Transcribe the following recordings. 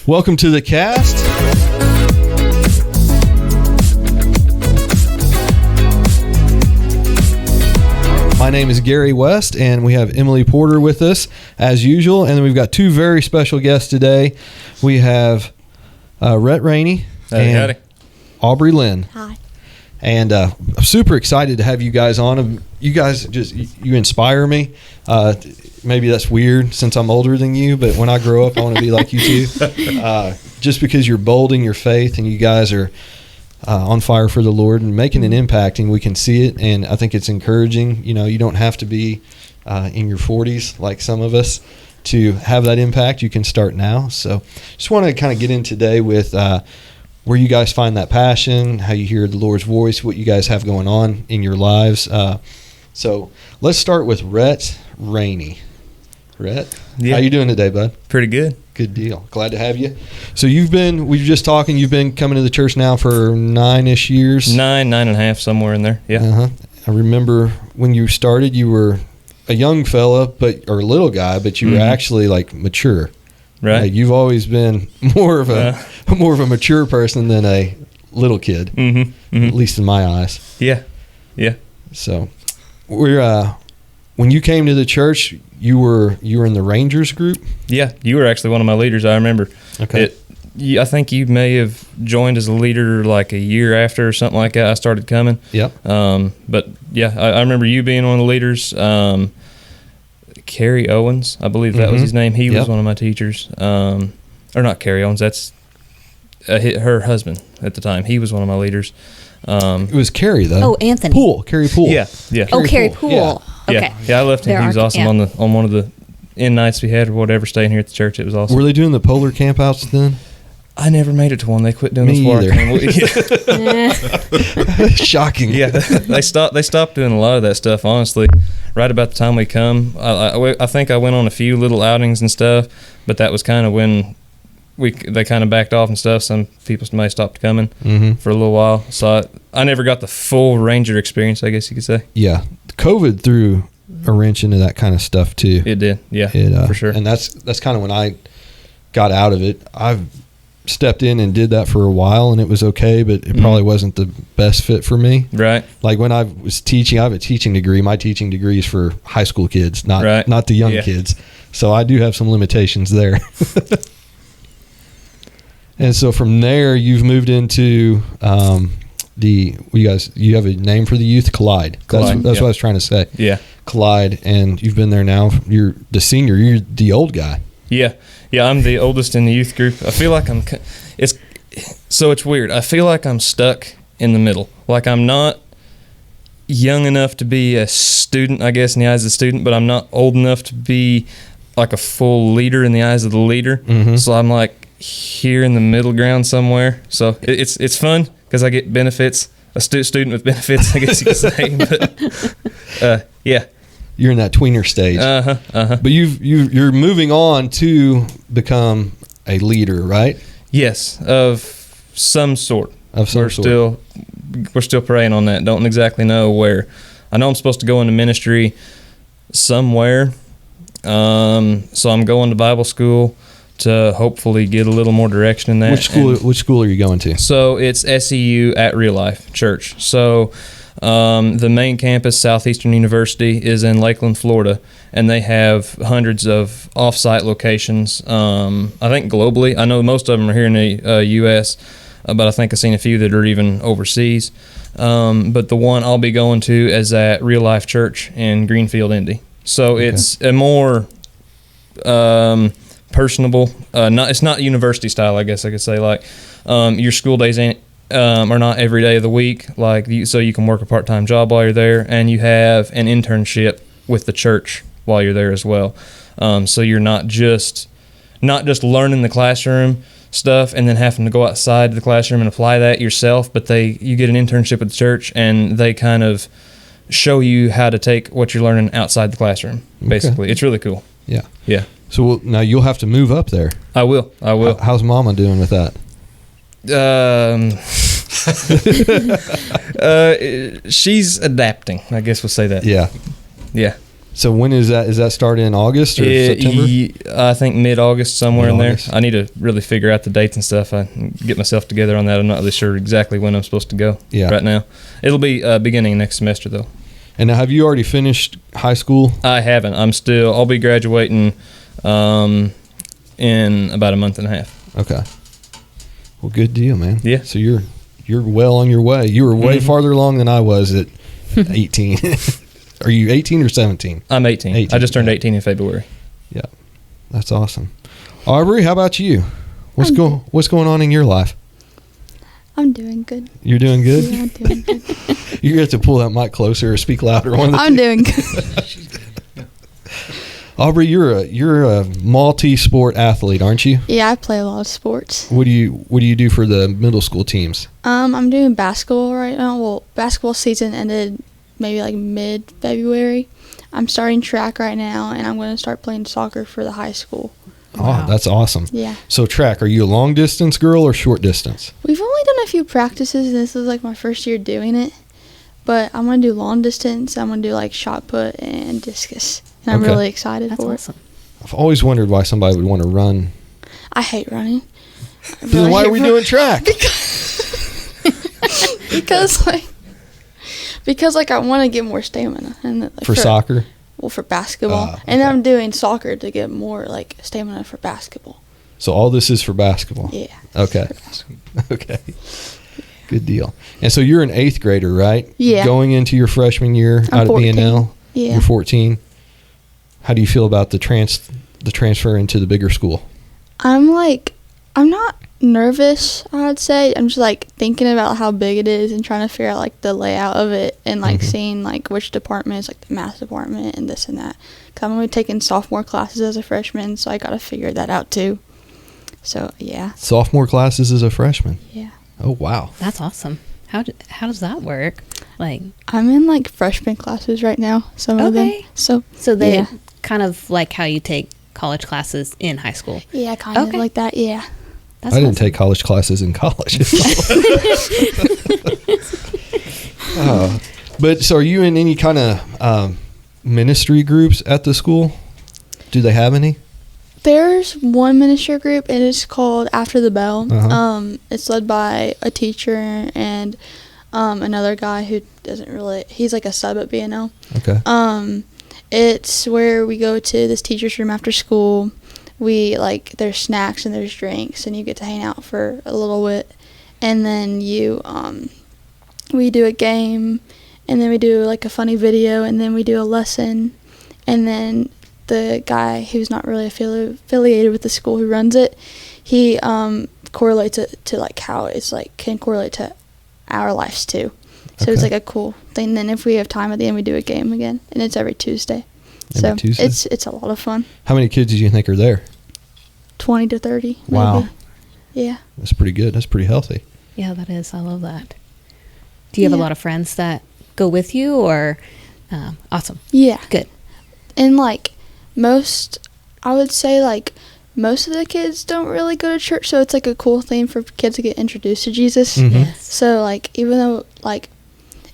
Welcome to the cast. My name is Gary West, and we have Emily Porter with us, as usual. And then we've got two very special guests today. We have Rhett, Rainey, and Aubrey, Lynn. Hi. And I'm super excited to have you guys on. You guys you inspire me. Maybe that's weird since I'm older than you, but when I grow up, I want to be like you too. Just because you're bold in your faith and you guys are on fire for the Lord and making an impact, and we can see it. And I think it's encouraging. You know, you don't have to be in your 40s like some of us to have that impact. You can start now. So just want to kind of get in today with where you guys find that passion, how you hear the Lord's voice, what you guys have going on in your lives. So let's start with Rhett, Rainey. Rhett, how you doing today, bud? Pretty good. Good deal. Glad to have you. So we were just talking, you've been coming to the church now for 9-ish years? 9 and a half, somewhere in there. Yeah. Uh-huh. I remember when you started, you were a young fella, or a little guy, but you were actually like mature. Right. Like, you've always been more of a mature person than a little kid, at least in my eyes. Yeah. So when you came to the church, you were in the Rangers group? Yeah, you were actually one of my leaders, I remember. Okay. I think you may have joined as a leader like a year after or something like that I started coming. Yep. But yeah, I remember you being one of the leaders. Kerry Owens, I believe that was his name. He was one of my teachers. Or not Kerry Owens, that's her husband at the time. He was one of my leaders. It was Kerry, though. Oh, Anthony. Kerry Poole. Yeah. Kerry Poole. Yeah. Okay. Yeah, I left him. He was awesome on one of the end nights we had or whatever, staying here at the church. It was awesome. Were they doing the polar campouts then? I never made it to one. They quit doing Me this either. Shocking. Yeah, they stopped doing a lot of that stuff, honestly. Right about the time we come, I think I went on a few little outings and stuff, but that was kind of when they kind of backed off and stuff. Some people may stopped coming for a little while. So I never got the full Ranger experience, I guess you could say. Yeah. COVID threw a wrench into that kind of stuff too. It did, yeah, for sure. And that's kind of when I got out of it. I've stepped in and did that for a while, and it was okay, but it probably wasn't the best fit for me. Right. Like when I was teaching, I have a teaching degree. My teaching degree is for high school kids, not the young kids. So I do have some limitations there. And so from there, you've moved into you have a name for the youth? Collide. That's what I was trying to say. Yeah. Collide, and you've been there now. You're the senior. You're the old guy. Yeah, I'm the oldest in the youth group. I feel like it's weird. I feel like I'm stuck in the middle. Like I'm not young enough to be a student, I guess, in the eyes of the student, but I'm not old enough to be like a full leader in the eyes of the leader. So I'm like here in the middle ground somewhere. So it's fun because I get benefits, a student with benefits, I guess you could say. But yeah. You're in that tweener stage. But you're moving on to become a leader, right? Yes, of some sort. We're still praying on that. Don't exactly know where. I know I'm supposed to go into ministry somewhere. So I'm going to Bible school to hopefully get a little more direction in that. Which school are you going to? So it's SEU at Real Life Church. So the main campus, Southeastern University, is in Lakeland, Florida, and they have hundreds of off-site locations. I think globally. I know most of them are here in the U.S., but I think I've seen a few that are even overseas. But the one I'll be going to is at Real Life Church in Greenfield, Indy. So it's a more personable. It's not university style, I guess I could say. Like your school days are not every day of the week. So you can work a part-time job while you're there, and you have an internship with the church while you're there as well. So you're not just learning the classroom stuff and then having to go outside the classroom and apply that yourself, but you get an internship with the church, and they kind of show you how to take what you're learning outside the classroom, basically. It's really cool. Yeah. So now you'll have to move up there. I will. How's Mama doing with that? She's adapting, I guess we'll say that. Yeah. So when is that? Is that started in August or September? I think mid-August, somewhere in there. Mid-August. I need to really figure out the dates and stuff. I get myself together on that. I'm not really sure exactly when I'm supposed to go right now. It'll be beginning next semester, though. And now, have you already finished high school? I haven't. I'll be graduating in about a month and a half. Okay. Well, good deal, man. Yeah. So you're well on your way. You were way farther along than I was at 18. Are you 18 or 17? I'm 18. I just turned 18 in February. Yeah. That's awesome. Aubrey, how about you? What's going on in your life? I'm doing good. You're doing good? Yeah, I'm doing good. You have to pull that mic closer or speak louder. I'm doing good. Aubrey, you're a multi-sport athlete, aren't you? Yeah, I play a lot of sports. What do you do for the middle school teams? I'm doing basketball right now. Well, basketball season ended maybe like mid-February. I'm starting track right now, and I'm going to start playing soccer for the high school. Wow. Oh, that's awesome. Yeah. So track, are you a long distance girl or short distance? We've only done a few practices, and this is like my first year doing it. But I'm going to do long distance. I'm going to do like shot put and discus. And I'm really excited for it. I've always wondered why somebody would want to run. I hate running. Then why are we doing track? Because I want to get more stamina. And for soccer? Well, for basketball. Okay. And I'm doing soccer to get more like stamina for basketball. So all this is for basketball? Yeah. Okay. Okay. Good deal. And so you're an 8th grader, right? Yeah. Going into your freshman year out at BNL? Yeah. You're 14. How do you feel about the transfer into the bigger school? I'm not nervous, I'd say. I'm just like thinking about how big it is and trying to figure out like the layout of it and like seeing like which departments, like the math department and this and that. Cause I'm only taking sophomore classes as a freshman, so I got to figure that out too. So yeah. Sophomore classes as a freshman? Yeah. Oh wow. That's awesome. How does that work? Like, I'm in like freshman classes right now. Some of them. So they kind of like how you take college classes in high school. Yeah, kind of like that. Yeah. I didn't take college classes in college. But so are you in any kind of ministry groups at the school? Do they have any? There's one ministry group, and it's called After the Bell. It's led by a teacher and another guy who he's like a sub at BNL. Okay. It's where we go to this teacher's room after school. There's snacks and there's drinks, and you get to hang out for a little bit. And then we do a game, and then we do like a funny video, and then we do a lesson. And then the guy who's not really affiliated with the school who runs it, he correlates it to like how it's like can correlate to our lives too. So it's like a cool thing. Then if we have time at the end, we do a game again, and it's every Tuesday. It's a lot of fun. How many kids do you think are there? 20 to 30. Wow. Maybe. Yeah. That's pretty good. That's pretty healthy. Yeah, that is. I love that. Do you have a lot of friends that go with you, or awesome? Yeah. Good. And I would say most of the kids don't really go to church, so it's like a cool thing for kids to get introduced to Jesus. Yes. So even though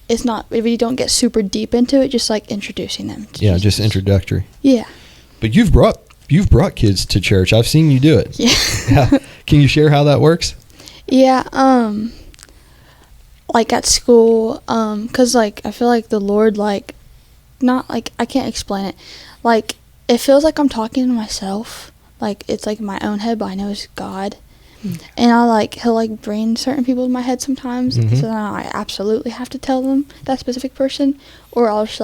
it's not, if you don't get super deep into it, just like introducing them to Jesus. Just introductory. Yeah. But you've brought kids to church. I've seen you do it. Yeah. Can you share how that works? Yeah. At school, 'cause I feel like the Lord I can't explain it. It feels like I'm talking to myself. It's in my own head, but I know it's God. And he'll bring certain people in my head sometimes. So then I absolutely have to tell them that specific person, or I'll just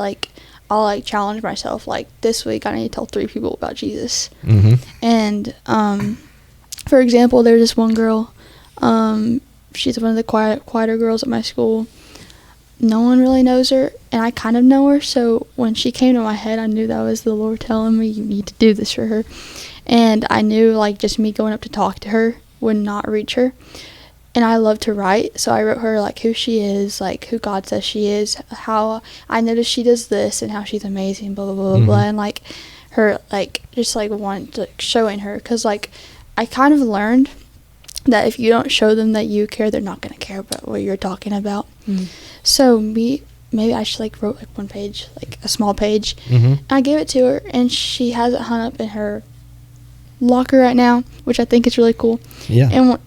I'll challenge myself. This week I need to tell 3 people about Jesus. And for example, there's this one girl. She's one of the quieter girls at my school. No one really knows her, and I kind of know her. So when she came to my head, I knew that was the Lord telling me, you need to do this for her. And I knew just me going up to talk to her would not reach her. And I love to write, so I wrote her who she is, who God says she is, how I noticed she does this, and how she's amazing, blah blah blah blah, and her showing her, because I kind of learned that if you don't show them that you care, they're not going to care about what you're talking about. So maybe I should like wrote like one page, like a small page. Mm-hmm. I gave it to her, and she has it hung up in her locker right now, which I think is really cool. Yeah. And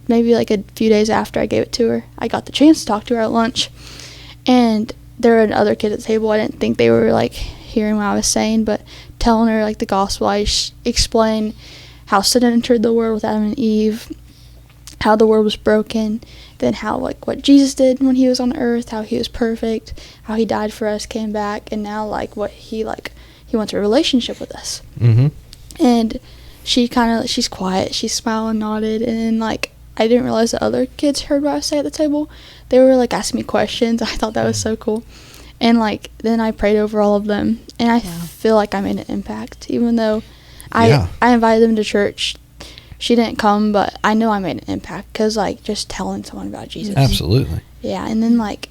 maybe like a few days after I gave it to her, I got the chance to talk to her at lunch, and there were other kids at the table. I didn't think they were like hearing what I was saying, but telling her like the gospel, I explained how sin entered the world with Adam and Eve, how the world was broken, then how like what Jesus did when he was on earth, how he was perfect, how he died for us, came back, and now like what he wants a relationship with us. Mm-hmm. And she's quiet, she smiled and nodded, and then like I didn't realize the other kids heard what I was saying at the table. They were like asking me questions. I thought that was so cool. And like then I prayed over all of them, and I feel like I made an impact, even though I invited them to church. She didn't come, but I know I made an impact because like just telling someone about Jesus. Absolutely. Yeah. And then like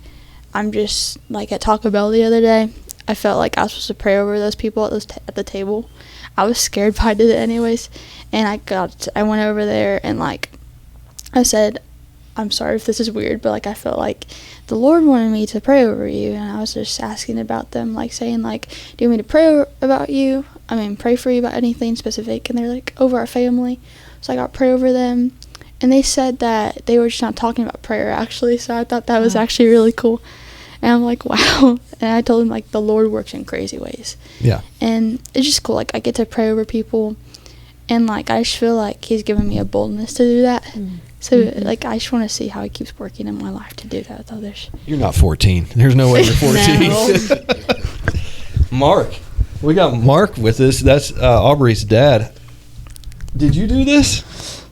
I'm just like at Taco Bell the other day, I felt like I was supposed to pray over those people at the table. I was scared, but I did it anyways. And I went over there and like I said, I'm sorry if this is weird, but like I felt like the Lord wanted me to pray over you, and I was just asking about them, like saying like, do you want me to pray for you about anything specific? And they're like, over our family. So I got pray over them, and they said that they were just not talking about prayer actually, so I thought that was actually really cool. And I'm like, wow. And I told them like the Lord works in crazy ways. Yeah. And it's just cool, like I get to pray over people, and like I just feel like he's given me a boldness to do that. So like I just want to see how he keeps working in my life to do that with others. You're not 14. There's no way you're 14. No. Mark. We got Mark with us. That's Aubrey's dad. Did you do this?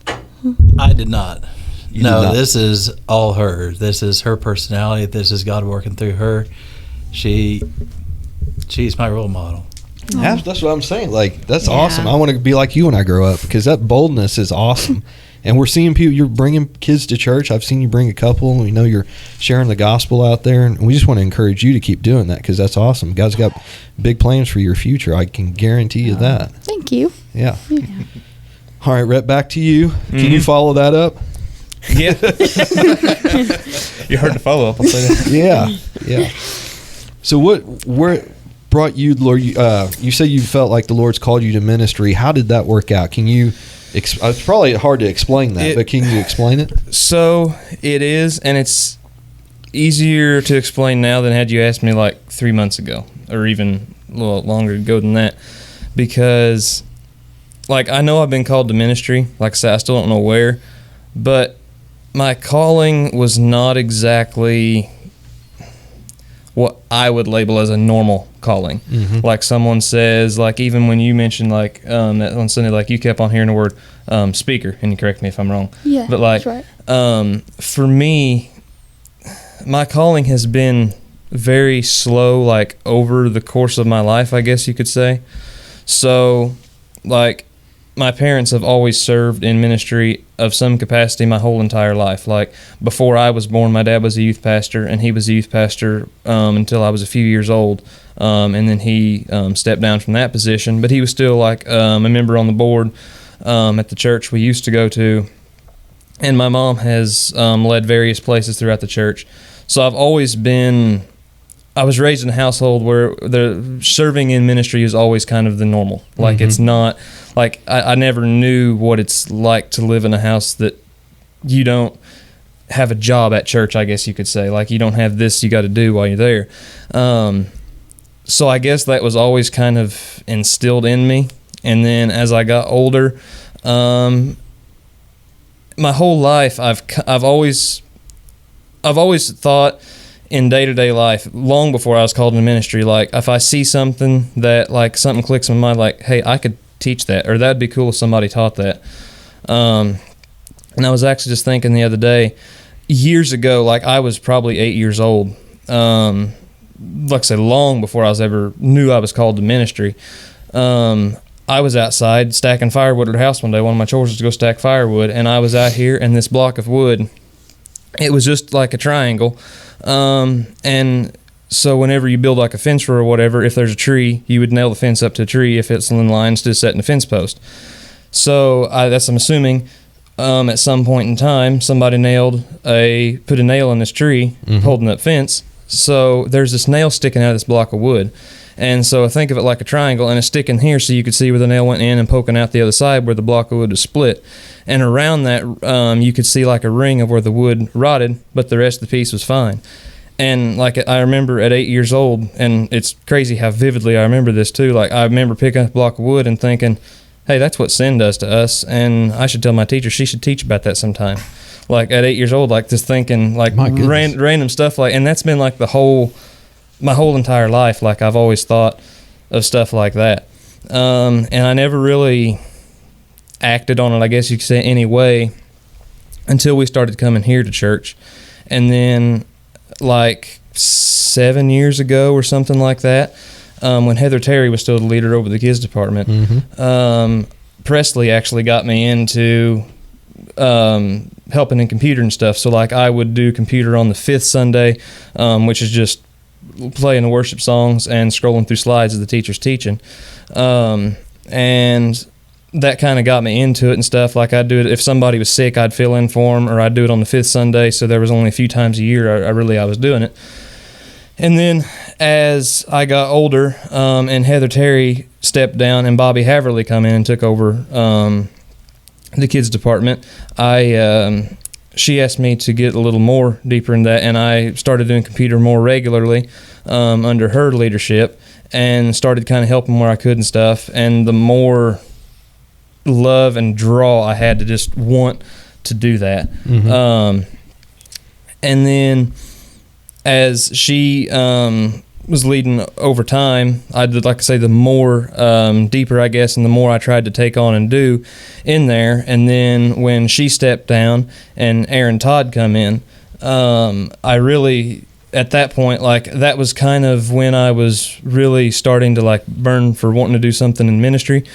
I did not. You did not. This is all her. This is her personality. This is God working through her. She's my role model. That's what I'm saying. Like, that's awesome. I want to be like you when I grow up, because that boldness is awesome. And we're seeing people, you're bringing kids to church. I've seen you bring a couple, and we know you're sharing the gospel out there. And we just want to encourage you to keep doing that, because that's awesome. God's got big plans for your future. I can guarantee you that. Thank you. Yeah. All right, Rhett, back to you. Can you follow that up? Yeah. You're hard to follow up, I'll say that. Yeah. So where brought you, Lord, you say you felt like the Lord's called you to ministry. How did that work out? Can you, it's probably hard to explain that, but can you explain it? So it is, and it's easier to explain now than had you asked me like 3 months ago, or even a little longer ago than that, because like I know I've been called to ministry. Like I said, I still don't know where, but my calling was not exactly what I would label as a normal calling. Like someone says, like even when you mentioned like that on Sunday, like you kept on hearing the word speaker, and you correct me if I'm wrong. Yeah, but like that's right. For me, my calling has been very slow, like over the course of my life, I guess you could say. So like my parents have always served in ministry of some capacity my whole entire life. Like before I was born, my dad was a youth pastor, and he was a youth pastor until I was a few years old. And then he stepped down from that position, but he was still like a member on the board at the church we used to go to. And my mom has led various places throughout the church. So I was raised in a household where the serving in ministry is always kind of the normal. Like it's not, like I never knew what it's like to live in a house that you don't have a job at church, I guess you could say. Like you don't have this you got to do while you're there. So I guess that was always kind of instilled in me. And then as I got older, my whole life I've always thought in day-to-day life, long before I was called into ministry, like if I see something that like something clicks in my mind, like, hey, I could teach that, or that'd be cool if somebody taught that. And I was actually just thinking the other day, years ago, like I was probably 8 years old, like I said, long before I was ever knew I was called to ministry. I was outside stacking firewood at her house one day. One of my chores was to go stack firewood, and I was out here, and this block of wood, it was just like a triangle. And so whenever you build like a fence or whatever, if there's a tree, you would nail the fence up to a tree if it's in line instead of setting a fence post. So I'm assuming at some point in time, somebody put a nail in this tree holding up fence. So there's this nail sticking out of this block of wood. And so think of it like a triangle, and it's sticking here so you could see where the nail went in and poking out the other side where the block of wood is split. And around that, you could see like a ring of where the wood rotted, but the rest of the piece was fine. And like I remember at 8 years old, and it's crazy how vividly I remember this too. Like I remember picking up a block of wood and thinking, hey, that's what sin does to us, and I should tell my teacher she should teach about that sometime. Like at 8 years old, like just thinking like random stuff like, and that's been like my whole entire life. Like I've always thought of stuff like that, and I never really acted on it, I guess you could say, anyway, until we started coming here to church. And then like 7 years ago or something like that, when Heather Terry was still the leader over the kids department, Presley actually got me into helping in computer and stuff. So like I would do computer on the fifth Sunday, which is just playing the worship songs and scrolling through slides as the teacher's teaching. And that kind of got me into it and stuff. Like I'd do it if somebody was sick, I'd fill in for them, or I'd do it on the fifth Sunday. So there was only a few times a year I was doing it. And then as I got older, and Heather Terry stepped down and Bobby Haverly come in and took over the kids department, she asked me to get a little more deeper in that, and I started doing computer more regularly under her leadership, and started kind of helping where I could and stuff. And the more love and draw I had to just want to do that. And then as she was leading over time, I did, like I say, the more deeper, I guess, and the more I tried to take on and do in there. And then when she stepped down and Aaron Todd come in, I really, at that point, like that was kind of when I was really starting to like burn for wanting to do something in ministry.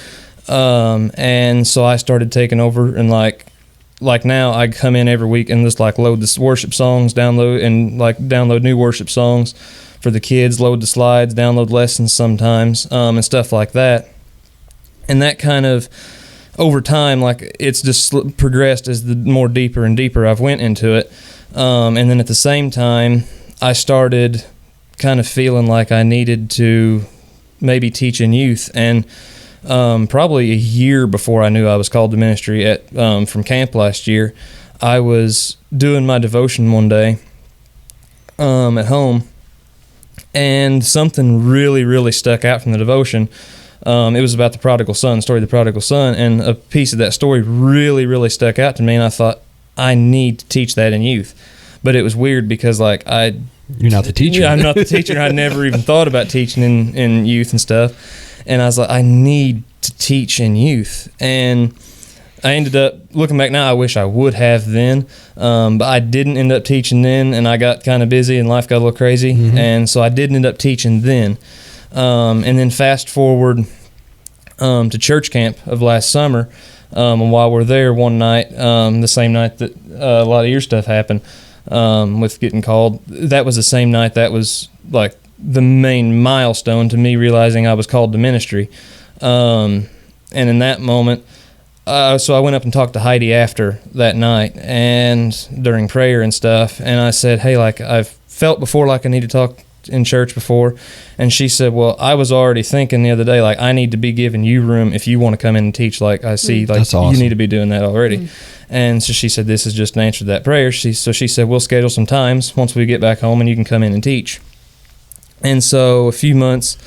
And so I started taking over, and like now I come in every week and just like load the worship songs, download new worship songs for the kids, load the slides, download lessons sometimes, and stuff like that. And that kind of over time, like it's just progressed as the more deeper and deeper I've went into it. And then at the same time, I started kind of feeling like I needed to maybe teach in youth. And probably a year before I knew I was called to ministry from camp last year, I was doing my devotion one day at home, and something really, really stuck out from the devotion. It was about the prodigal son, story of the prodigal son, and a piece of that story really, really stuck out to me, and I thought, I need to teach that in youth. But it was weird because like you're not the teacher. Yeah, I'm not the teacher. I never even thought about teaching in youth and stuff. And I was like, I need to teach in youth. And I ended up, looking back now, I wish I would have then. But I didn't end up teaching then, and I got kind of busy and life got a little crazy. And so I didn't end up teaching then. And then fast forward to church camp of last summer. And while we're there one night, the same night that a lot of your stuff happened with getting called, that was the same night that was like the main milestone to me realizing I was called to ministry. And in that moment, so I went up and talked to Heidi after that night and during prayer and stuff, and I said, hey, like I've felt before like I need to talk in church before. And she said, well, I was already thinking the other day, like I need to be giving you room if you want to come in and teach. Like I see, like awesome. You need to be doing that already. And so she said, this is just an answer to that prayer. She said, we'll schedule some times once we get back home and you can come in and teach. And so a few months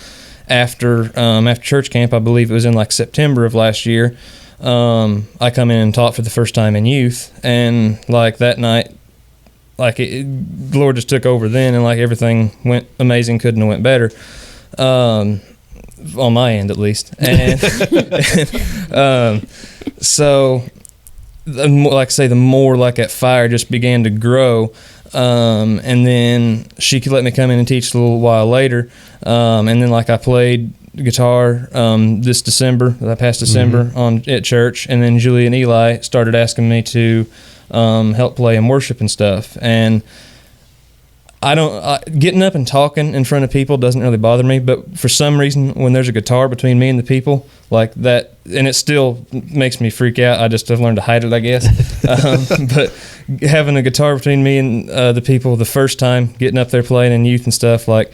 after church camp, I believe it was in like September of last year, I come in and taught for the first time in youth. And like that night, like the Lord just took over then, and like everything went amazing, couldn't have went better, on my end at least. And so like I say, the more like that fire just began to grow. And then she could let me come in and teach a little while later. And then like I played guitar this past December at church, and then Julie and Eli started asking me to help play in worship and stuff. And I don't getting up and talking in front of people doesn't really bother me, but for some reason when there's a guitar between me and the people like that, and it still makes me freak out. I just have learned to hide it, I guess. But having a guitar between me and the people the first time getting up there playing in youth and stuff like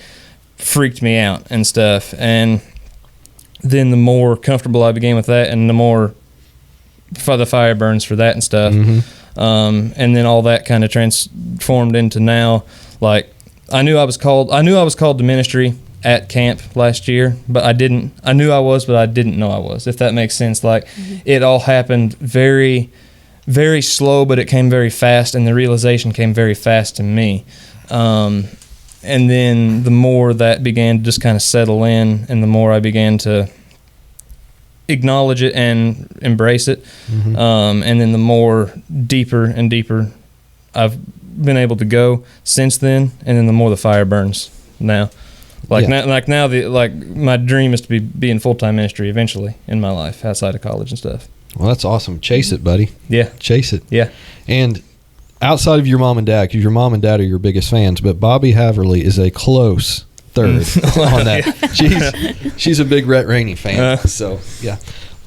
freaked me out and stuff. And then the more comfortable I became with that, and the more the fire burns for that and stuff. And then all that kind of transformed into now. Like I knew I was called to ministry at camp last year, but I knew I was, but I didn't know I was, if that makes sense. Like it all happened very, very slow, but it came very fast, and the realization came very fast to me. And then the more that began to just kind of settle in, and the more I began to acknowledge it and embrace it, and then the more deeper and deeper I've been able to go since then, and then the more the fire burns now. Now my dream is to be in full-time ministry eventually in my life outside of college and stuff. Well, that's awesome. Chase it, buddy. Yeah. Chase it. Yeah. And outside of your mom and dad, because your mom and dad are your biggest fans, but Bobby Haverly is a close third on that. She's a big Rhett Rainey fan. So, yeah.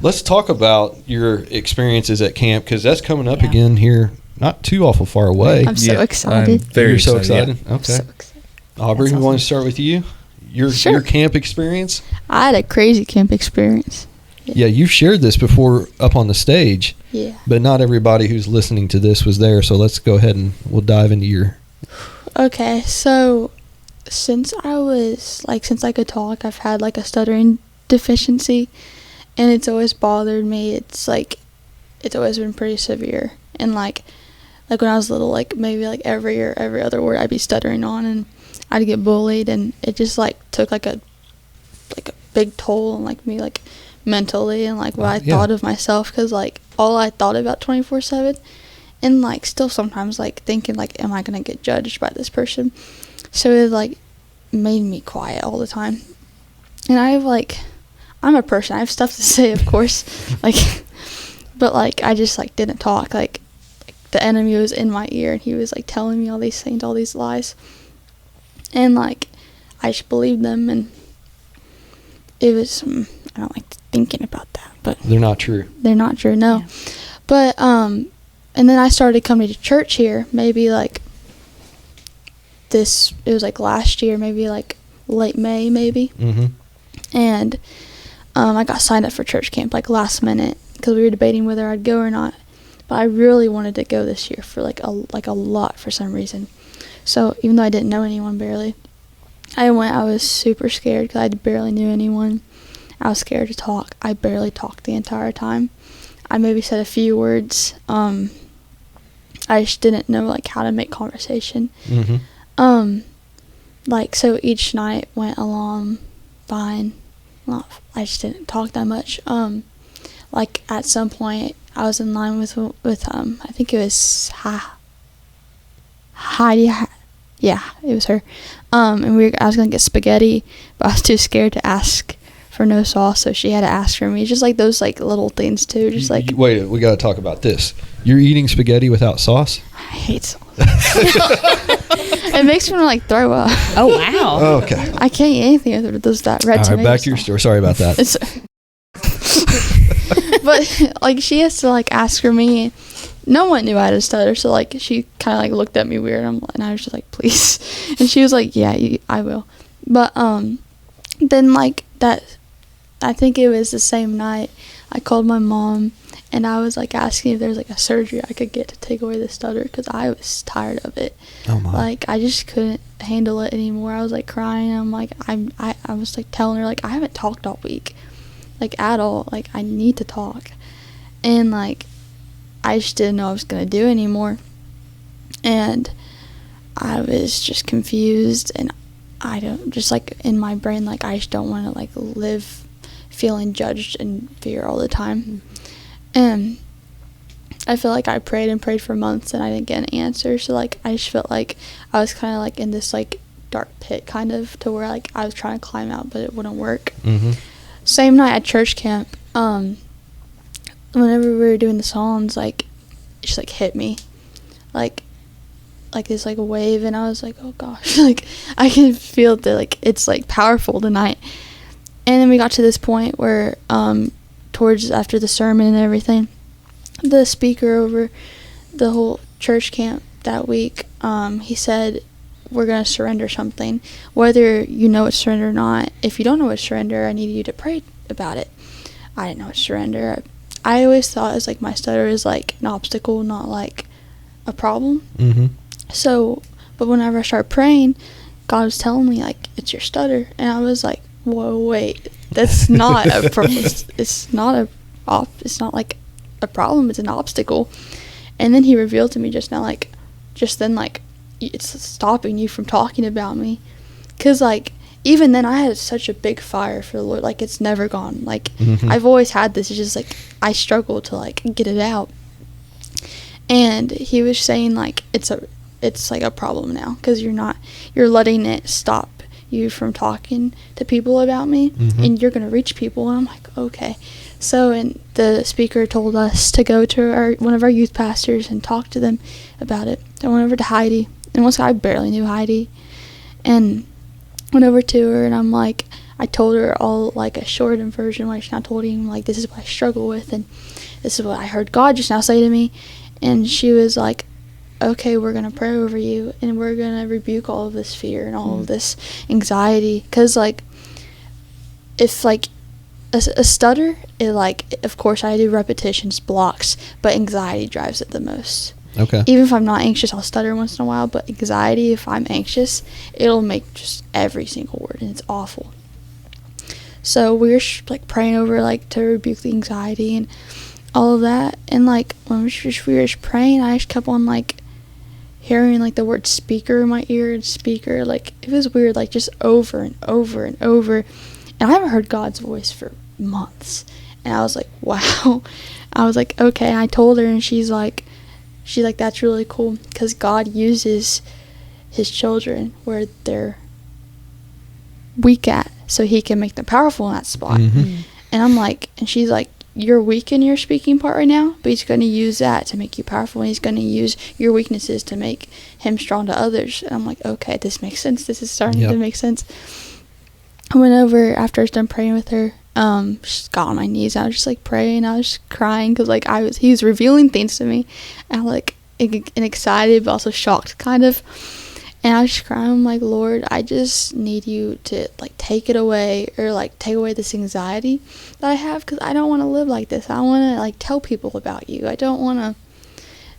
Let's talk about your experiences at camp, because that's coming up again here not too awful far away. I'm so excited. You're so excited? Yeah. Okay. So excited. Aubrey, we want to start with you. Your camp experience? I had a crazy camp experience. Yeah, you've shared this before up on the stage. Yeah. But not everybody who's listening to this was there, so let's go ahead and we'll dive into your... Okay, so since I could talk, I've had like a stuttering deficiency, and it's always bothered me. It's always been pretty severe. And like when I was little, like maybe like every other word I'd be stuttering on, and I'd get bullied, and it just like took like a big toll on like me, like mentally, and like what I thought of myself, because like all I thought about 24/7, and like still sometimes like thinking like, am I gonna get judged by this person? So it like made me quiet all the time. And I'm a person, I have stuff to say, of course, like, but like I just like didn't talk. Like the enemy was in my ear, and he was like telling me all these things, all these lies, and like I just believed them, and it was I don't like thinking about that, but they're not true. They're not true, no. Yeah. But and then I started coming to church here, maybe like it was like last year, maybe like late May, maybe. And I got signed up for church camp like last minute, because we were debating whether I'd go or not. But I really wanted to go this year for like a lot for some reason. So even though I didn't know anyone barely, I went. I was super scared because I barely knew anyone. I was scared to talk. I barely talked the entire time. I maybe said a few words. I just didn't know like how to make conversation. Like so each night went along fine. Well, I just didn't talk that much. Like at some point I was in line with I think it was Heidi. Yeah, it was her. And I was gonna get spaghetti, but I was too scared to ask for no sauce, so she had to ask for me. Just like those like little things too. Just like wait, we got to talk about this. You're eating spaghetti without sauce? I hate sauce. It makes me want to like throw up. Oh wow. Oh, okay. I can't eat anything with that red tomato. All right, back to your story. Sorry about that. But like she has to like ask for me. No one knew I had a stutter, so like she kind of like looked at me weird, and I was just like, please. And she was like, yeah, I will. But then like that, I think it was the same night, I called my mom, and I was like asking if there's like a surgery I could get to take away the stutter, because I was tired of it. Oh my. Like I just couldn't handle it anymore. I was like crying. I'm like I was like telling her like I haven't talked all week, like at all. Like I need to talk, and like I just didn't know what I was gonna do anymore, and I was just confused, and I don't just like in my brain like I just don't want to like live feeling judged and fear all the time. And I feel like I prayed and prayed for months, and I didn't get an answer. So like I just felt like I was kind of like in this like dark pit kind of, to where like I was trying to climb out, but it wouldn't work. Same night at church camp, whenever we were doing the songs, like it just like hit me, like like this like wave, and I was like, oh gosh, like I can feel that like it's like powerful tonight. And then we got to this point where towards after the sermon and everything, the speaker over the whole church camp that week, he said, we're going to surrender something, whether you know it's surrender or not. If you don't know it's surrender, I need you to pray about it. I didn't know it's surrender. I always thought it was like my stutter is like an obstacle, not like a problem. Mm-hmm. So, but whenever I started praying, God was telling me like, it's your stutter. And I was like, whoa, wait, that's not a problem. It's not like a problem. It's an obstacle. And then he revealed to me just now, like, just then, like, it's stopping you from talking about me. Because, like, even then I had such a big fire for the Lord. Like, it's never gone. Like, I've always had this. It's just, like, I struggle to, like, get it out. And he was saying, like, it's like a problem now. Because you're letting it stop you from talking to people about me. And you're going to reach people. And I'm like, okay. So, and the speaker told us to go to one of our youth pastors and talk to them about it. I went over to Heidi, and once I barely knew Heidi, and went over to her, and I'm like, I told her all like a shortened version, like I told him like this is what I struggle with, and this is what I heard God just now say to me, and she was like, okay, we're gonna pray over you, and we're gonna rebuke all of this fear and all of this anxiety, because like if like a stutter, it like, of course I do repetitions, blocks, but anxiety drives it the most. Okay. Even if I'm not anxious, I'll stutter once in a while, but anxiety, if I'm anxious, it'll make just every single word, and it's awful. So we were like praying over like to rebuke the anxiety and all of that, and like when we were just praying, I just kept on like hearing like the word speaker in my ear, and speaker, like it was weird, like just over and over and over. And I haven't heard God's voice for months. And I was like, wow. I was like, okay. And I told her, and she's like, that's really cool, because God uses his children where they're weak at, so he can make them powerful in that spot. And I'm like, and she's like, you're weak in your speaking part right now, but he's going to use that to make you powerful, and he's going to use your weaknesses to make him strong to others. And I'm like, okay, this makes sense. This is starting to make sense. I went over after I was done praying with her. Just got on my knees. I was just like praying. I was just crying because like he was revealing things to me, and I'm like and excited but also shocked kind of. And I was just crying. I'm like, Lord, I just need you to like take it away, or like take away this anxiety that I have, because I don't want to live like this. I want to like tell people about you. I don't want to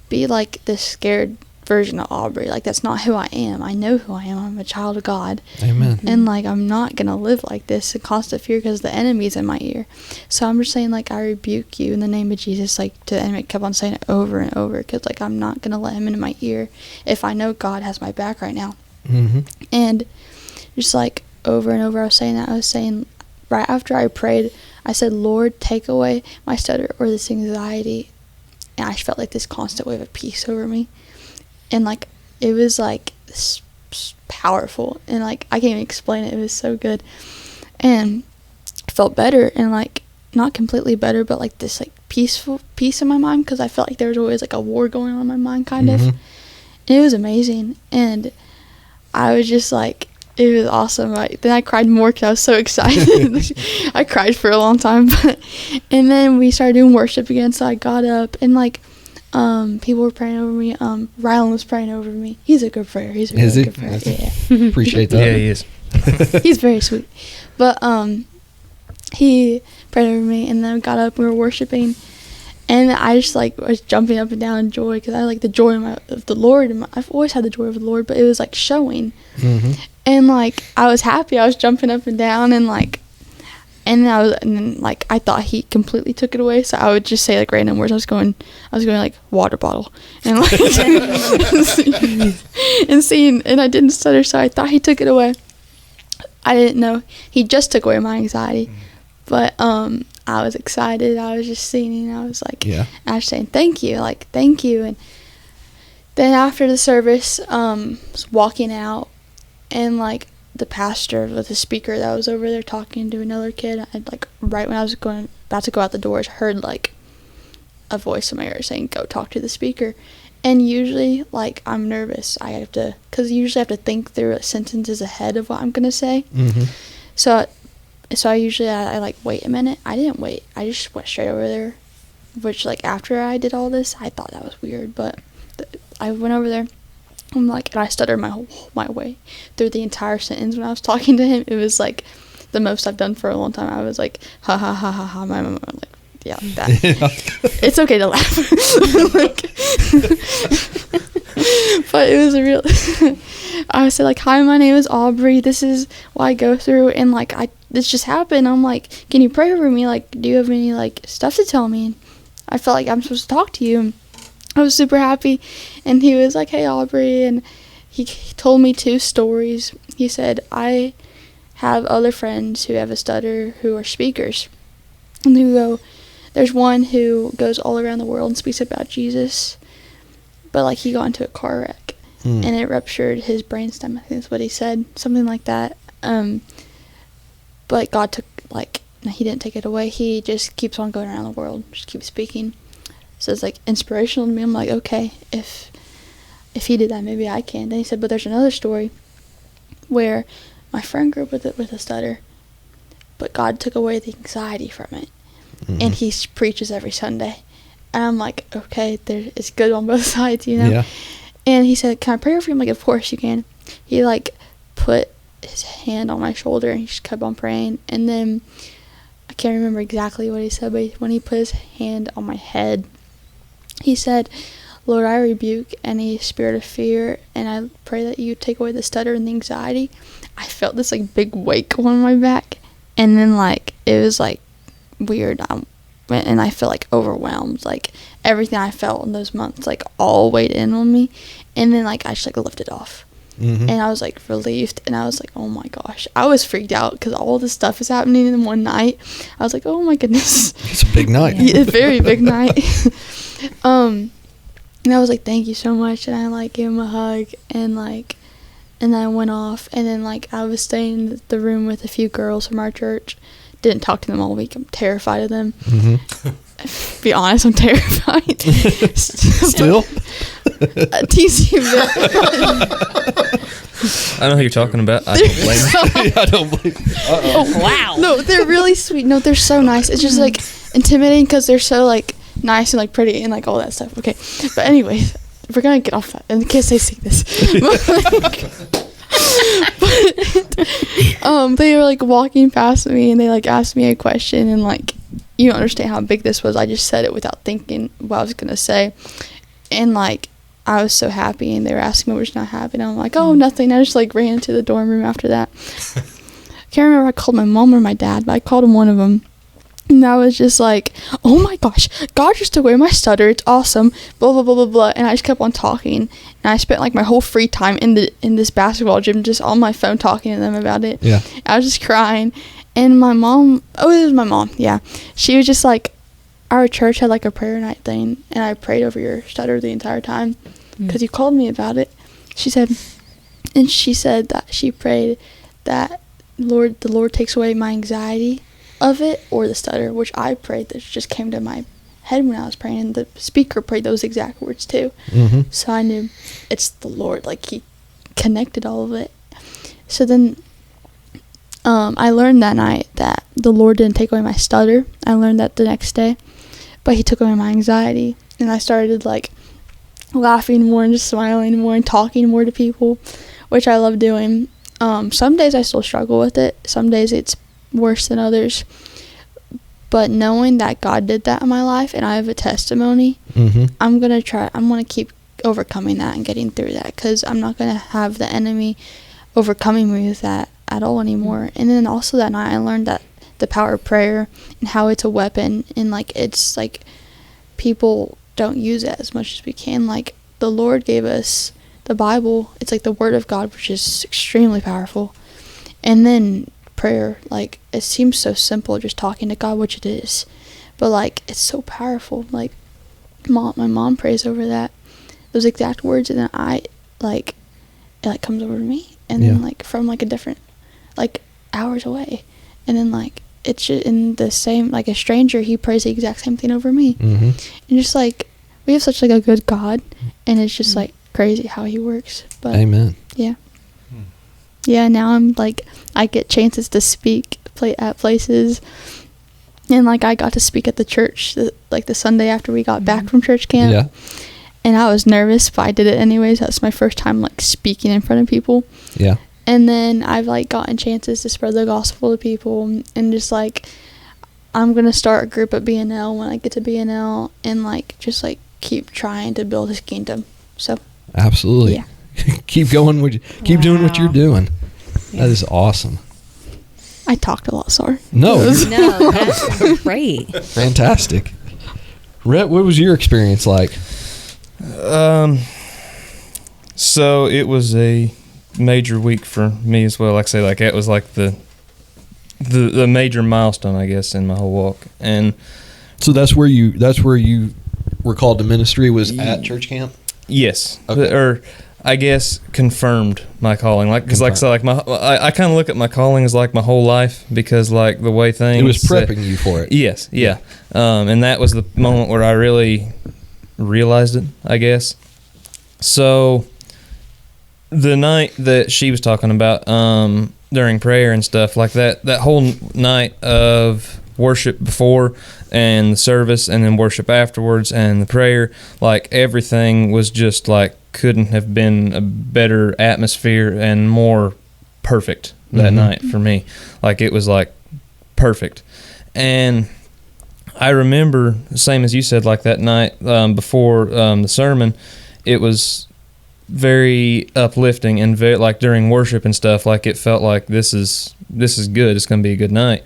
be like this scared version of Aubrey. Like, that's not who I am. I know who I am. I'm a child of God. Amen. And like, I'm not gonna live like this in constant fear, because the enemy's in my ear. So I'm just saying, like, I rebuke you in the name of Jesus. Like, to the enemy, kept on saying it over and over, because like, I'm not gonna let him into my ear if I know God has my back right now. And just like over and over, I was saying right after I prayed, I said, Lord, take away my stutter or this anxiety. And I felt like this constant wave of peace over me. And like, it was like powerful, and like, I can't even explain it. It was so good, and I felt better, and like, not completely better, but like this like peaceful peace in my mind, because I felt like there was always like a war going on in my mind kind of. And it was amazing, and I was just like, it was awesome. Then I cried more because I was so excited. I cried for a long time, and then we started doing worship again, so I got up, and like, people were praying over me. Rylan was praying over me. He's a good prayer. He's a really good prayer. Yeah. Appreciate that. Yeah, he is. He's very sweet. But he prayed over me, and then I got up. We were worshiping, and I just like was jumping up and down in joy, because I like the joy of the Lord. I've always had the joy of the Lord, but it was like showing. And like, I was happy. I was jumping up and down, and like. And then like, I thought he completely took it away, so I would just say like random words. I was going like water bottle, and like and I didn't stutter, so I thought he took it away. I didn't know he just took away my anxiety, but I was excited. I was just singing. I was like, I was saying thank you, and then after the service, was walking out, and like, the pastor with the speaker that was over there talking to another kid, I'd like, right when I was about to go out the door, I heard like a voice in my ear saying, go talk to the speaker. And usually, like, I'm nervous. Because usually I have to think through sentences ahead of what I'm going to say. Mm-hmm. So I usually, I like, wait a minute. I didn't wait. I just went straight over there, which, like, after I did all this, I thought that was weird. But I went over there. I'm like, and I stuttered my way through the entire sentence when I was talking to him. It was, like, the most I've done for a long time. I was like, ha, ha, ha, ha, ha. My mom, like, yeah, that. It's okay to laugh. Like, but it was a real I said, like, hi, my name is Aubrey, this is what I go through, and like this just happened. I'm like, can you pray over me? Like, do you have any like stuff to tell me? And I felt like I'm supposed to talk to you. And I was super happy. And he was like, hey, Aubrey, and he told me 2 stories. He said, I have other friends who have a stutter who are speakers, and there's one who goes all around the world and speaks about Jesus, but like he got into a car wreck and it ruptured his brainstem. I think that's what he said, something like that. But God took, like, he didn't take it away. He just keeps on going around the world, just keeps speaking. So it's like inspirational to me. I'm like, okay, if he did that, maybe I can. Then he said, but there's another story where my friend grew up with a stutter, but God took away the anxiety from it. Mm-hmm. And he preaches every Sunday. And I'm like, okay, it's good on both sides, you know? Yeah. And he said, can I pray for you? I'm like, of course you can. He, like, put his hand on my shoulder, and he just kept on praying. And then, I can't remember exactly what he said, but when he put his hand on my head, he said, Lord, I rebuke any spirit of fear, and I pray that you take away the stutter and the anxiety. I felt this, like, big weight on my back. And then, like, it was, like, weird, and I feel like overwhelmed, like everything I felt in those months, like, all weighed in on me. And then, like, I just, like, lifted off. Mm-hmm. And I was, like, relieved, and I was like, oh my gosh, I was freaked out because all this stuff is happening in one night. I was like, oh my goodness, it's a big night. Yeah, a very big night. And I was like, thank you so much, and I, like, gave him a hug, and then I went off. And then, like, I was staying in the room with a few girls from our church. Didn't talk to them all week. I'm terrified of them. Mm-hmm. Be honest, I'm terrified. Still? TC. I know who you're talking about. I don't blame you. I don't blame you. Oh, wow. No, they're really sweet. No, they're so nice. It's just, like, intimidating because they're so, like, nice and, like, pretty and, like, all that stuff. Okay. But anyways, we're going to get off that in case they see this. But they were, like, walking past me, and they, like, asked me a question, and, like, you don't understand how big this was. I just said it without thinking what I was gonna say, and, like, I was so happy, and they were asking me what was not happening. I'm like, oh, nothing. I just, like, ran into the dorm room after that. I can't remember if I called my mom or my dad, but I called him one of them. And I was just like, oh my gosh, God just took away my stutter. It's awesome. Blah, blah, blah, blah, blah. And I just kept on talking. And I spent, like, my whole free time in this basketball gym just on my phone talking to them about it. Yeah. I was just crying. And my mom, it was my mom, yeah. She was just like, our church had, like, a prayer night thing. And I prayed over your stutter the entire time because you called me about it. She said that she prayed that the Lord takes away my anxiety of it or the stutter, which I prayed that just came to my head when I was praying, and the speaker prayed those exact words too. Mm-hmm. So I knew it's the Lord, like, he connected all of it. So then I learned that night that the Lord didn't take away my stutter. I learned that the next day, but he took away my anxiety, and I started, like, laughing more and just smiling more and talking more to people, which I love doing. Some days I still struggle with it. Some days it's worse than others, but knowing that God did that in my life and I have a testimony, I'm gonna keep overcoming that and getting through that, because I'm not gonna have the enemy overcoming me with that at all anymore. And then also that night I learned that the power of prayer and how it's a weapon, and, like, it's like people don't use it as much as we can. Like, the Lord gave us the Bible. It's like the Word of God, which is extremely powerful. And then prayer, like, it seems so simple, just talking to God, which it is, but, like, it's so powerful. Like, my mom prays over that, those exact words, and then it comes over to me, and then, like, from, like, a different, like, hours away, and then, like, it's just in the same, like, a stranger, he prays the exact same thing over me. And just, like, we have such like a good God, and it's just like crazy how he works. But Amen. yeah, now I'm like, I get chances to speak at places, and like I got to speak at the church like the Sunday after we got back from church camp. Yeah. And I was nervous, but I did it anyways. That's my first time like speaking in front of people. Yeah. And then I've like gotten chances to spread the gospel to people, and just like I'm gonna start a group at BNL when I get to BNL, and like just like keep trying to build his kingdom. So Absolutely. Yeah. Keep going. Keep doing what you're doing. Yeah. That is awesome. I talked a lot. Sorry. No. No, that's great. Fantastic. Rhett, what was your experience like? So it was a major week for me as well. Like I say, like it was like the major milestone, I guess, in my whole walk. And So that's where you were called to ministry, was at church camp? yes, Okay. or I guess confirmed my calling. Like, because like so, like I kind of look at my calling as like my whole life, because like the way things It was prepping you for it. Yes, yeah. And that was the moment where I really realized it, I guess. So the night that she was talking about during prayer and stuff like that whole night of worship before and the service, and then worship afterwards, and the prayer, like everything was just like couldn't have been a better atmosphere and more perfect that night for me. Like it was like perfect. And I remember, same as you said, like that night before the sermon, it was very uplifting, and very like during worship and stuff, like it felt like this is good. It's going to be a good night.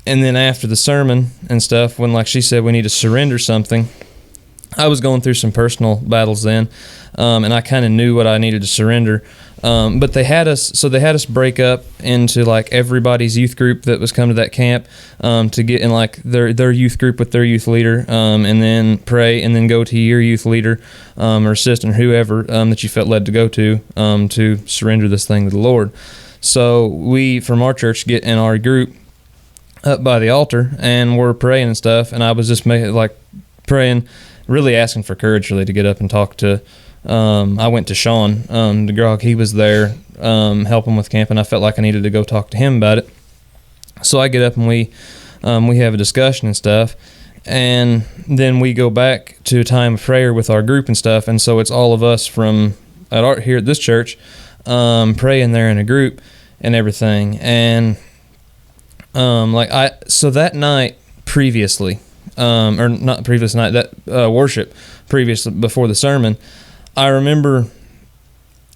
And then after the sermon and stuff, when like she said we need to surrender something, I was going through some personal battles then, and I kind of knew what I needed to surrender. But they had us break up into like everybody's youth group that was come to that camp, to get in like their youth group with their youth leader, and then pray, and then go to your youth leader or assistant, whoever that you felt led to go to surrender this thing to the Lord. So we from our church get in our group up by the altar, and we're praying and stuff, and I was just praying, really asking for courage really to get up and talk to. I went to Sean DeGrog. He was there helping with camp, and I felt like I needed to go talk to him about it. So I get up and we have a discussion and stuff, and then we go back to a time of prayer with our group and stuff. And so it's all of us from here at this church praying there in a group and everything. And so that night previously, or not previous night, that worship previously before the sermon, I remember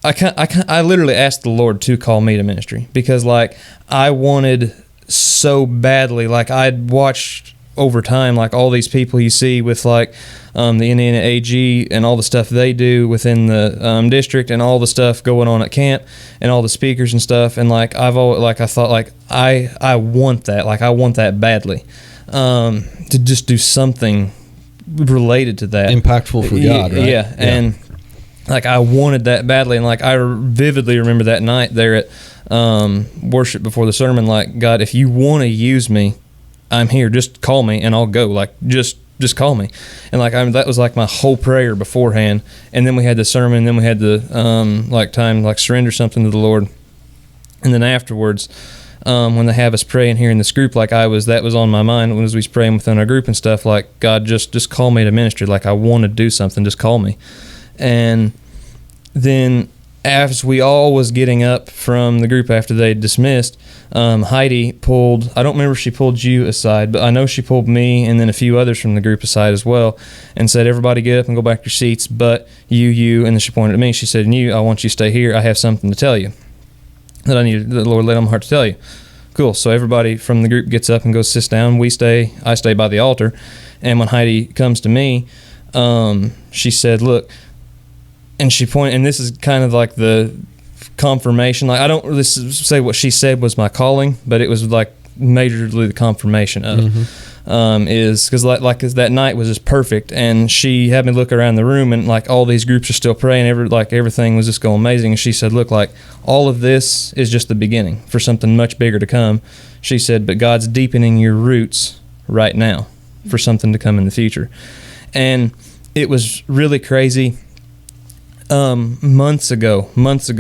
I literally asked the Lord to call me to ministry, because like I wanted so badly. Like I'd watched over time like all these people you see with like the Indiana AG and all the stuff they do within the district, and all the stuff going on at camp, and all the speakers and stuff, and like I've always like I thought like I want that, like I want that badly, to just do something related to that, Impactful for God, right? Yeah. And like I wanted that badly, and like I vividly remember that night there at worship before the sermon, like, God, if you want to use me, I'm here. Just call me and I'll go. Like just call me. And like that was like my whole prayer beforehand. And then we had the sermon, and then we had the like time like surrender something to the Lord. And then afterwards, when they have us praying here in this group, like that was on my mind as we was praying within our group and stuff, like, God, just call me to ministry. Like I want to do something, just call me. And then as we all was getting up from the group after they dismissed, Heidi pulled, I don't remember if she pulled you aside, but I know she pulled me and then a few others from the group aside as well, and said, everybody get up and go back to your seats, but you, and then she pointed at me, she said, and you, I want you to stay here, I have something to tell you that I need the Lord laid on my heart to tell you. Cool. So everybody from the group gets up and goes sits down. I stay by the altar, and when Heidi comes to me, she said, look, and she pointed, and this is kind of like the confirmation. Like I don't really say what she said was my calling, but it was like majorly the confirmation of is because cause that night was just perfect, and she had me look around the room, and like all these groups are still praying, everything was just going amazing. And she said, look, like all of this is just the beginning for something much bigger to come. She said, but God's deepening your roots right now for something to come in the future. And it was really crazy. Months ago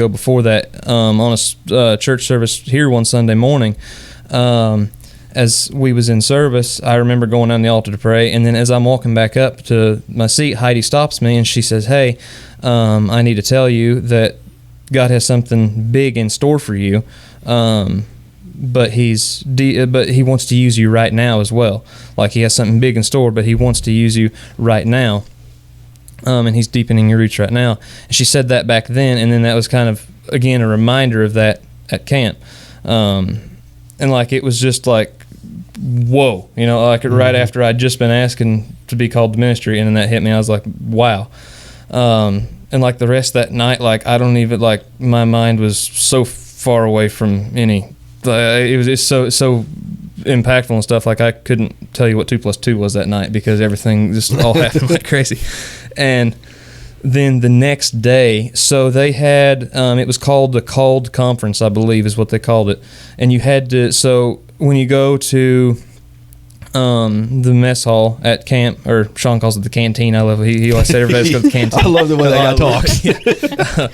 before that, on a church service here one Sunday morning, as we was in service, I remember going down the altar to pray, and then as I'm walking back up to my seat, Heidi stops me and she says, "Hey, I need to tell you that God has something big in store for you, but he wants to use you right now as well. Like, he has something big in store, but he wants to use you right now." And he's deepening your roots right now. And she said that back then, and then that was kind of, again, a reminder of that at camp. And, like, it was just like, whoa. You know, like, right after I'd just been asking to be called to ministry, and then that hit me. I was like, wow. And, like, the rest of that night, like, I don't even, like, my mind was so far away from any, it was just so impactful and stuff. Like, I couldn't tell you what 2 + 2 was that night, because everything just all happened like crazy. And then the next day, so they had, it was called the Called Conference, I believe is what they called it. And you had to, so when you go to the mess hall at camp, or Sean calls it the canteen. I love it. He always said everybody's got the canteen. I love the way that guy talks.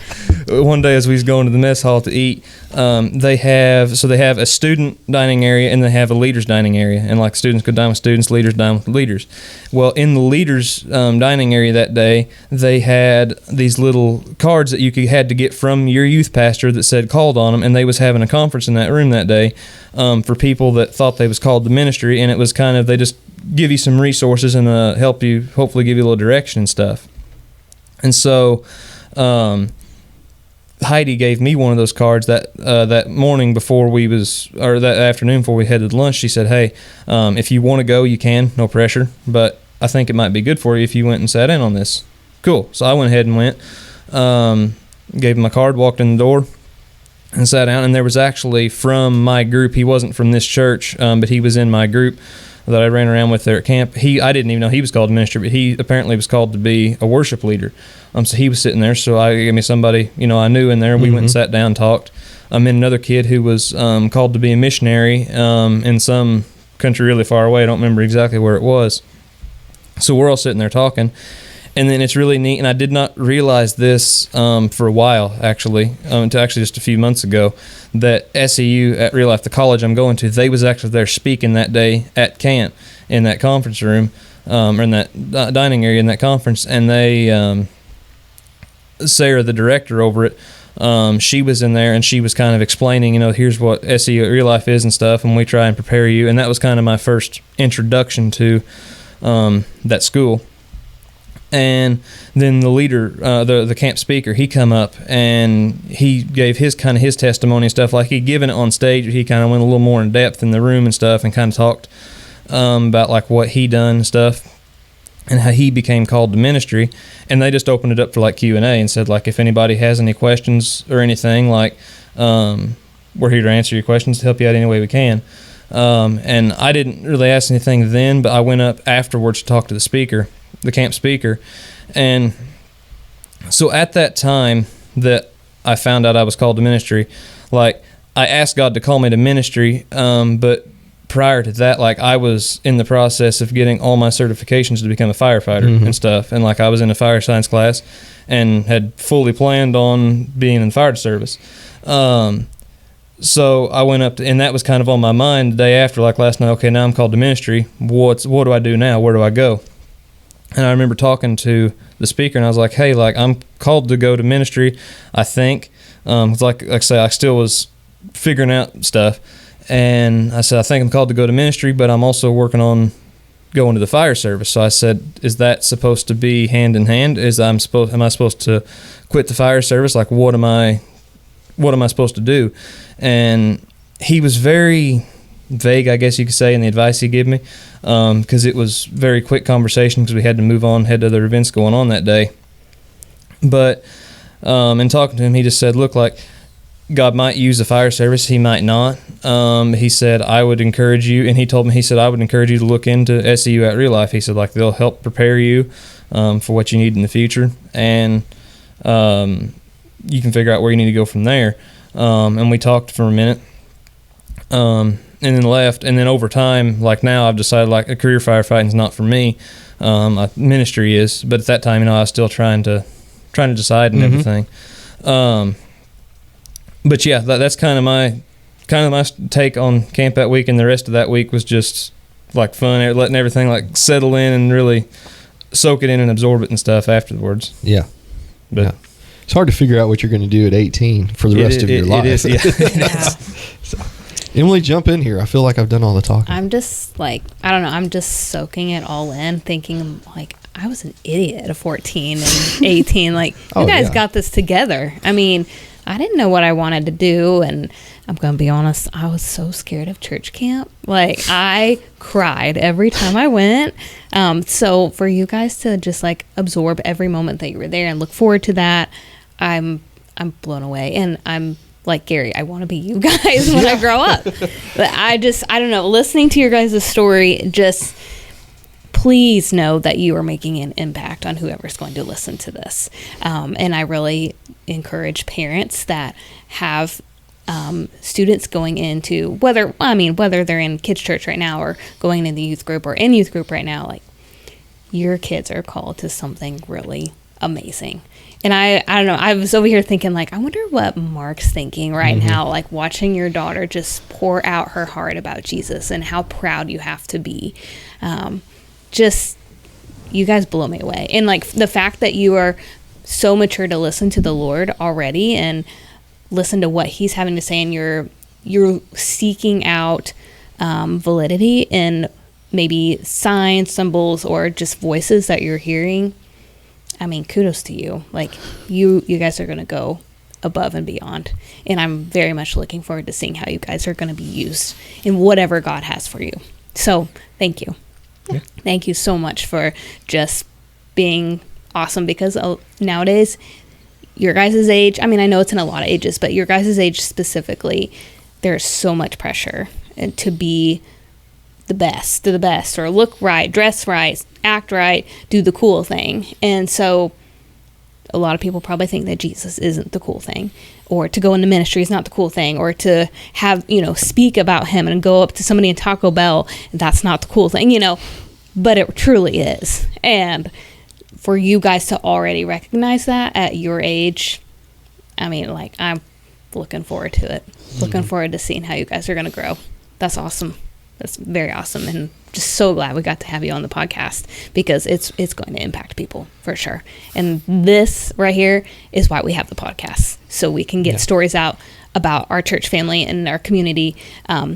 One day as we was going to the mess hall to eat, they have a student dining area and they have a leaders dining area, and like students could dine with students, leaders dine with leaders. Well, in the leaders dining area that day, they had these little cards that you had to get from your youth pastor that said called on them, and they was having a conference in that room that day for people that thought they was called to ministry, and it was kind of, they just give you some resources and help you, hopefully give you a little direction and stuff. And so Heidi gave me one of those cards that morning before we was, or that afternoon before we headed to lunch. She said, "Hey, if you want to go, you can, no pressure, but I think it might be good for you if you went and sat in on this." Cool. So I went ahead and went, gave him my card, walked in the door, and sat down. And there was actually from my group, he wasn't from this church, but he was in my group that I ran around with there at camp. I didn't even know he was called to ministry, but he apparently was called to be a worship leader. So he was sitting there, so I gave me somebody, I knew in there. We went and sat down, talked. And another kid who was called to be a missionary in some country really far away. I don't remember exactly where it was. So we're all sitting there talking. And then it's really neat, and I did not realize this for a while, actually, until actually just a few months ago, that SEU at Real Life, the college I'm going to, they was actually there speaking that day at camp in that conference room, or in that dining area in that conference, and they, Sarah, the director over it, she was in there, and she was kind of explaining, here's what SEU at Real Life is and stuff, and we try and prepare you, and that was kind of my first introduction to that school. And then the leader, the camp speaker, he come up and he gave his testimony and stuff. Like he'd given it on stage, he kind of went a little more in depth in the room and stuff, and kind of talked about like what he done and stuff, and how he became called to ministry. And they just opened it up for like Q&A and said, like, if anybody has any questions or anything, like we're here to answer your questions, to help you out any way we can. And I didn't really ask anything then, but I went up afterwards to talk to the speaker, the camp speaker. And so at that time that I found out I was called to ministry, like I asked God to call me to ministry, but prior to that, like I was in the process of getting all my certifications to become a firefighter and stuff, and like I was in a fire science class and had fully planned on being in the fire service. So I went up to, and that was kind of on my mind the day after, like last night. Okay, now I'm called to ministry. What do I do now? Where do I go? And I remember talking to the speaker, and I was like, "Hey, like I'm called to go to ministry, I think." Like I say, I still was figuring out stuff, and I said, "I think I'm called to go to ministry, but I'm also working on going to the fire service." So I said, "Is that supposed to be hand in hand? Am I supposed to quit the fire service? Like, what am I supposed to do?" And he was very vague, I guess you could say, in the advice he gave me, because it was very quick conversation, because we had to move on, had other events going on that day. But in talking to him, he just said, "Look, like God might use the fire service, he might not." He said, "I would encourage you," and he told me, he said, "I would encourage you to look into SEU at Real Life." He said, like, they'll help prepare you for what you need in the future, and you can figure out where you need to go from there. And we talked for a minute, and then left. And then over time, like now I've decided like a career firefighting is not for me, Ministry is, but at that time, I was still trying to decide and everything. But yeah, that's kind of my take on camp that week, and the rest of that week was just like fun, letting everything like settle in and really soak it in and absorb it and stuff afterwards. Yeah. But yeah. It's hard to figure out what you're going to do at 18 for the rest of your life. It is, yeah. So, Emily, jump in here. I feel like I've done all the talking. I'm just like, I don't know, I'm just soaking it all in, thinking like I was an idiot at 14 and 18. Like, you guys got this together. I mean, I didn't know what I wanted to do, and I'm going to be honest, I was so scared of church camp. Like, I cried every time I went. So for you guys to just like absorb every moment that you were there and look forward to that, I'm blown away. And I'm like Gary, I want to be you guys when I grow up. But I don't know, listening to your guys' story, just please know that you are making an impact on whoever's going to listen to this. And I really encourage parents that have students going into, whether they're in kids church right now or going in the youth group or in youth group right now, like, your kids are called to something really amazing. And I don't know, I was over here thinking, like, I wonder what Mark's thinking right now, like watching your daughter just pour out her heart about Jesus and how proud you have to be. Just, you guys blow me away. And like the fact that you are so mature to listen to the Lord already and listen to what he's having to say, and you're seeking out validity in maybe signs, symbols, or just voices that you're hearing. I mean, kudos to you. Like, you guys are going to go above and beyond. And I'm very much looking forward to seeing how you guys are going to be used in whatever God has for you. So thank you. Yeah. Thank you so much for just being awesome, because nowadays, your guys' age, I mean, I know it's in a lot of ages, but your guys' age specifically, there's so much pressure to be the best, or look right, dress right, act right, do the cool thing. And so a lot of people probably think that Jesus isn't the cool thing, or to go into ministry is not the cool thing, or to have, speak about him and go up to somebody in Taco Bell, that's not the cool thing, but it truly is. And for you guys to already recognize that at your age, I mean, like, I'm looking forward to it. Looking forward to seeing how you guys are going to grow. That's awesome. That's very awesome, and just so glad we got to have you on the podcast, because it's going to impact people for sure. And this right here is why we have the podcast, so we can get stories out about our church family and our community,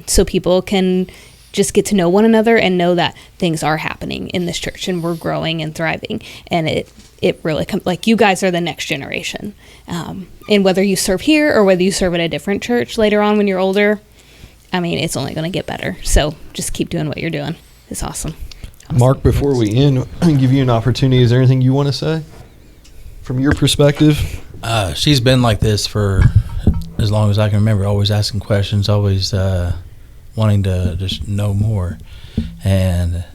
so people can just get to know one another and know that things are happening in this church and we're growing and thriving. And it really like, you guys are the next generation. And whether you serve here or whether you serve at a different church later on when you're older, I mean, it's only going to get better. So just keep doing what you're doing. It's awesome. Mark, before we end, give you an opportunity. Is there anything you want to say from your perspective? She's been like this for as long as I can remember, always asking questions, always wanting to just know more. And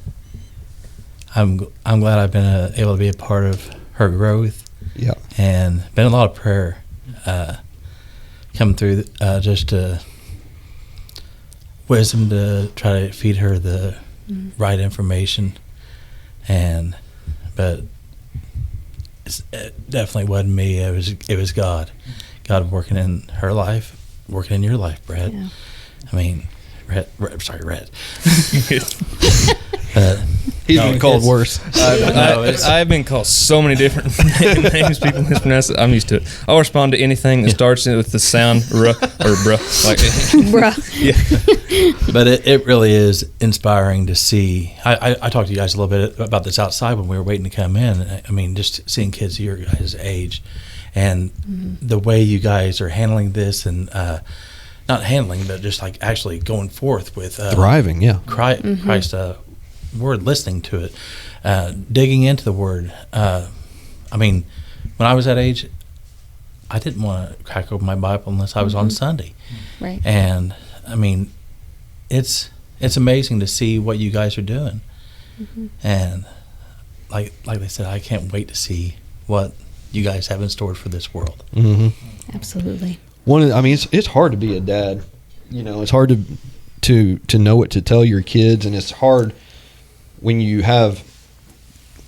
I'm glad I've been able to be a part of her growth. Yeah. And been a lot of prayer coming through, just to wisdom to try to feed her the right information. But it definitely wasn't me. It was God working in her life, working in your life, Brett. Yeah. I mean, Rhett. He's been called worse. I've been called so many different names. People mispronounce it. I'm used to it. I'll respond to anything that starts with the sound "ruh" or "bruh." Like, Bruh. Yeah. But it really is inspiring to see. I talked to you guys a little bit about this outside when we were waiting to come in. I mean, just seeing kids your guys' age, and the way you guys are handling this, and not handling, but just like actually going forth with thriving. Yeah. Christ word, listening to it, digging into the word. I mean, when I was that age, I didn't want to crack open my Bible unless I was on Sunday. Right. And I mean, it's amazing to see what you guys are doing. And like they said, I can't wait to see what you guys have in store for this world. Absolutely. It's hard to be a dad. It's hard to know what to tell your kids, and it's hard when you have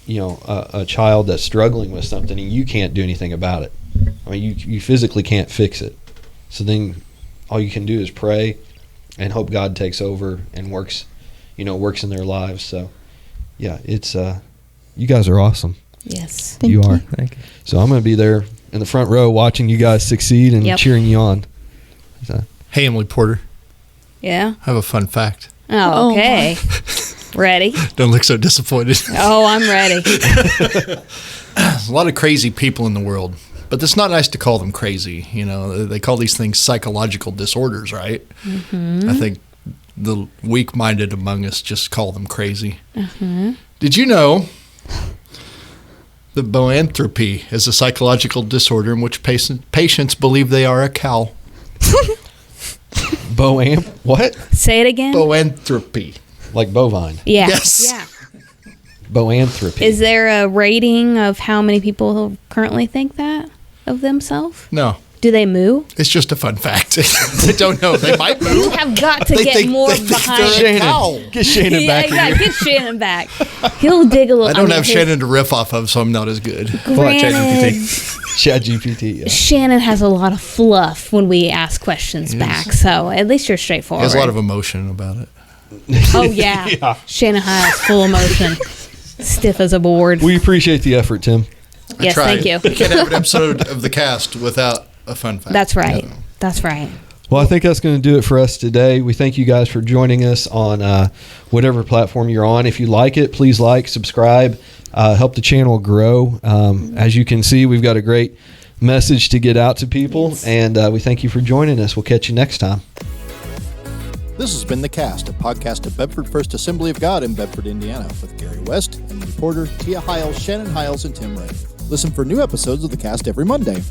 a child that's struggling with something and you can't do anything about it. I mean, you physically can't fix it. So then all you can do is pray and hope God takes over and works in their lives. So yeah, it's you guys are awesome. Yes. Thank you are. Thank you. So I'm going to be there in the front row watching you guys succeed and cheering you on. So. Hey, Emily Porter. Yeah. I have a fun fact. Oh, okay. Ready? Don't look so disappointed. Oh, I'm ready. There's a lot of crazy people in the world, but it's not nice to call them crazy. They call these things psychological disorders, right? Mm-hmm. I think the weak-minded among us just call them crazy. Mm-hmm. Did you know that boanthropy is a psychological disorder in which patients believe they are a cow? What? Say it again. Boanthropy. Like bovine. Yeah. Yes. Yeah. Boanthropy. Is there a rating of how many people currently think that of themselves? No. Do they moo? It's just a fun fact. I don't know. They might moo. You have got to get more behind Shannon. Get Shannon back yeah, here. get Shannon back. He'll dig a little. I don't have Shannon to riff off of, so I'm not as good. Granted, ChatGPT. Yeah. Shannon has a lot of fluff when we ask questions back, so at least you're straightforward. There's a lot of emotion about it. Oh yeah. Shannon has full emotion, stiff as a board. We appreciate the effort, Tim. Yes, thank you. You can't have an episode of the cast without a fun fact. That's right. That's right. Well, I think that's going to do it for us today. We thank you guys for joining us on whatever platform you're on. If you like it, please like, subscribe, help the channel grow. As you can see, we've got a great message to get out to people, and we thank you for joining us. We'll catch you next time. This has been The Cast, a podcast of Bedford First Assembly of God in Bedford, Indiana, with Gary West, Emily Porter, Tia Hiles, Shannon Hiles, and Tim Ray. Listen for new episodes of The Cast every Monday.